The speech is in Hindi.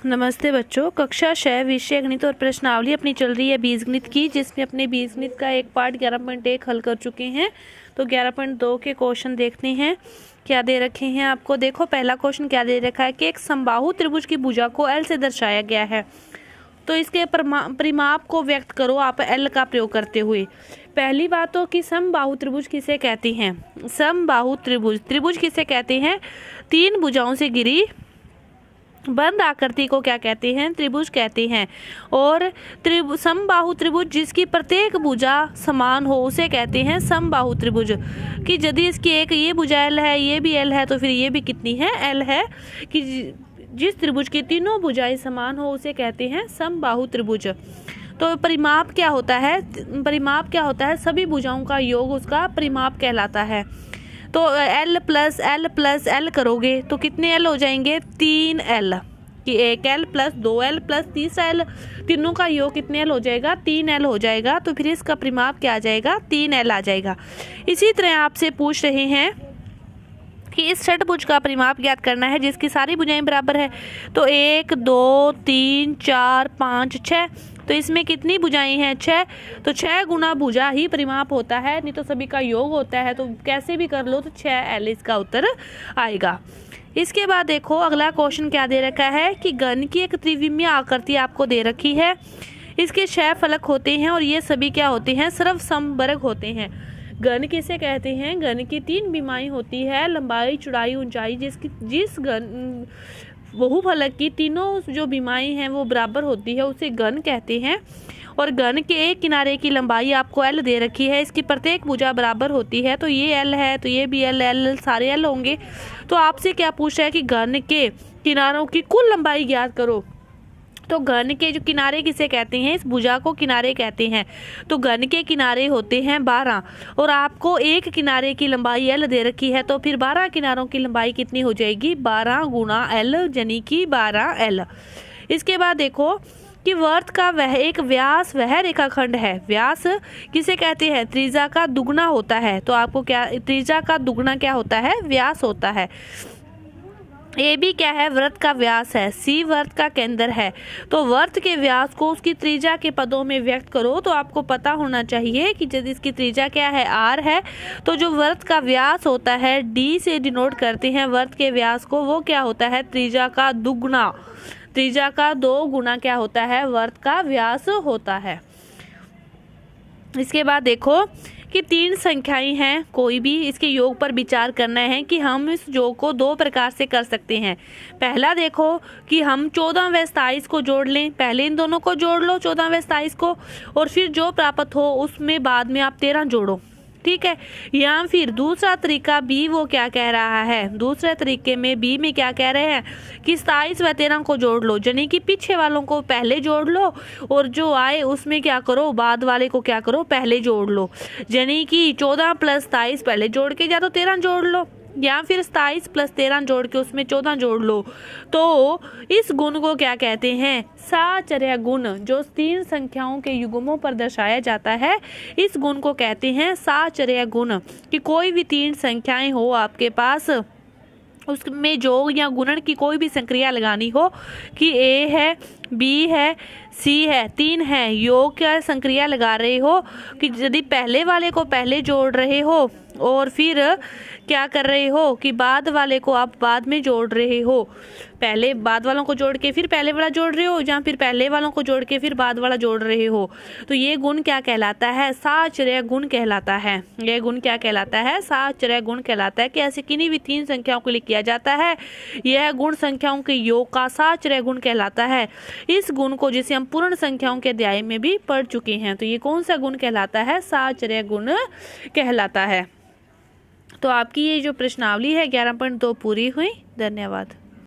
नमस्ते बच्चों, कक्षा 6 विषय गणित और प्रश्नावली अपनी चल रही है बीजगणित की, जिसमें अपने बीजगणित का एक पार्ट 11.1 हल कर चुके हैं। तो 11.2 के क्वेश्चन देखते हैं क्या दे रखे हैं आपको। देखो पहला क्वेश्चन क्या दे रखा है कि एक समबाहु त्रिभुज की भुजा को L से दर्शाया गया है, तो इसके परिमाप को व्यक्त करो आप L का प्रयोग करते हुए। पहली बात तो कि समबाहु त्रिभुज किसे कहते हैं। समबाहु त्रिभुज किसे कहते हैं? तीन भुजाओं से घिरी बंद आकृति को क्या कहते हैं? त्रिभुज कहते हैं। और समबाहु त्रिभुज जिसकी प्रत्येक भुजा समान हो उसे कहते हैं समबाहु त्रिभुज। कि यदि इसकी एक ये भुजा L है, ये भी L है, तो फिर ये भी कितनी है? L है। कि जिस त्रिभुज की तीनों भुजाएं समान हो उसे कहते हैं समबाहु त्रिभुज। तो परिमाप क्या होता है? परिमाप क्या होता है? सभी भुजाओं का योग उसका परिमाप कहलाता है। तो L प्लस L करोगे तो कितने L हो जाएंगे? 3L। कि एक L प्लस 2L प्लस तीसरा L, तीनों का योग कितने L हो जाएगा? 3L हो जाएगा। तो फिर इसका परिमाप क्या आ जाएगा? 3L आ जाएगा। इसी तरह आपसे पूछ रहे हैं कि इस षटभुज का परिमाप ज्ञात करना है जिसकी सारी भुजाएं बराबर है। तो 1 2 3 4 5 6, तो इसमें कितनी भुजाएं हैं? 6। तो 6 गुना भुजा ही परिमाप होता है, नहीं तो सभी का योग होता है। तो कैसे भी कर लो तो 6L इसका उत्तर आएगा। इसके बाद देखो अगला क्वेश्चन क्या दे रखा है कि घन की एक त्रिविमीय आकृति आपको दे रखी है। इसके 6 फलक होते हैं और ये सभी क्या होते हैं? सर्व समवर्ग होते हैं। घन किसे कहते हैं? घन की 3 विमाएं होती है, लंबाई चौड़ाई ऊंचाई, जिस घन बहुफलक की तीनों जो विमाएं हैं वो बराबर होती है उसे घन कहते हैं। और घन के एक किनारे की लंबाई आपको L दे रखी है, इसकी प्रत्येक भुजा बराबर होती है। तो ये L है, तो ये भी L सारे L होंगे। तो आपसे क्या पूछा है कि घन के किनारों की कुल लंबाई ज्ञात करो। तो घन के जो किनारे किसे कहते हैं? इस भुजा को किनारे कहते हैं। तो घन के किनारे होते हैं 12 और आपको एक किनारे की लंबाई L दे रखी है, तो फिर 12 किनारों की लंबाई कितनी हो जाएगी? 12 गुना L, यानी कि 12L। इसके बाद देखो कि वर्त का वह एक व्यास वह रेखाखंड है। व्यास किसे कहते हैं? त्रिज्या का दुगना होता है। तो आपको क्या त्रिज्या का दुगना क्या होता है? व्यास होता है। AB क्या है? वृत्त का व्यास है। C वृत्त का केंद्र है। तो वृत्त के व्यास को उसकी त्रिज्या के पदों में व्यक्त करो। तो आपको पता होना चाहिए कि यदि इसकी त्रिज्या क्या है? R है, तो जो वृत्त का व्यास होता है D से डिनोट करते हैं वृत्त के व्यास को, वो क्या होता है? त्रिज्या का दुगुना। त्रिज्या का 2 गुना क्या होता है? वृत्त का व्यास होता है। इसके बाद देखो कि 3 संख्याएं हैं, कोई भी इसके योग पर विचार करना है कि हम इस योग को 2 प्रकार से कर सकते हैं। पहला देखो कि हम 14 व 27 को जोड़ लें। पहले इन दोनों को जोड़ लो 14 व 27 को, और फिर जो प्राप्त हो उसमें बाद में आप 13 जोड़ो। ठीक है। या फिर दूसरा तरीका B वो क्या कह रहा है? दूसरे तरीके में B में क्या कह रहे हैं कि 27 व 13 को जोड़ लो, यानी कि पीछे वालों को पहले जोड़ लो और जो आए उसमें क्या करो? बाद वाले को क्या करो? पहले जोड़ लो। यानी कि 14 प्लस 27 पहले जोड़ के या तो 13 जोड़ लो, या फिर 27 प्लस 13 जोड़ के उसमें 14 जोड़ लो। तो इस गुण को क्या कहते हैं? साचर्य गुण। जो 3 संख्याओं के युग्मों पर दर्शाया जाता है, इस गुण को कहते हैं साचर्य गुण। कि कोई भी 3 संख्याएं हो आपके पास, उसमें जोड़ या गुणन की कोई भी संक्रिया लगानी हो कि A है, B है, C है, 3 है, योग क्या संक्रिया लगा रहे हो कि यदि पहले वाले को पहले जोड़ रहे हो और फिर क्या कर रहे हो कि बाद वाले को आप बाद में जोड़ रहे हो। पहले बाद वालों को जोड़ के फिर पहले वाला जोड़ रहे हो, या फिर पहले वालों को जोड़ के फिर बाद वाला जोड़ रहे हो। तो ये गुण क्या कहलाता है? साचर्य गुण कहलाता है। ये गुण क्या कहलाता है? साचर्य गुण कहलाता है। कि ऐसे किन्हीं भी 3 संख्याओं के लिए किया जाता है, यह गुण संख्याओं के योग का साचर्य गुण कहलाता है। इस गुण को जिसे हम पूर्ण संख्याओं के अध्याय में भी पढ़ चुके हैं। तो ये कौन सा गुण कहलाता है? साचर्य गुण कहलाता है। तो आपकी ये जो प्रश्नावली है 11.2 पूरी हुई। धन्यवाद।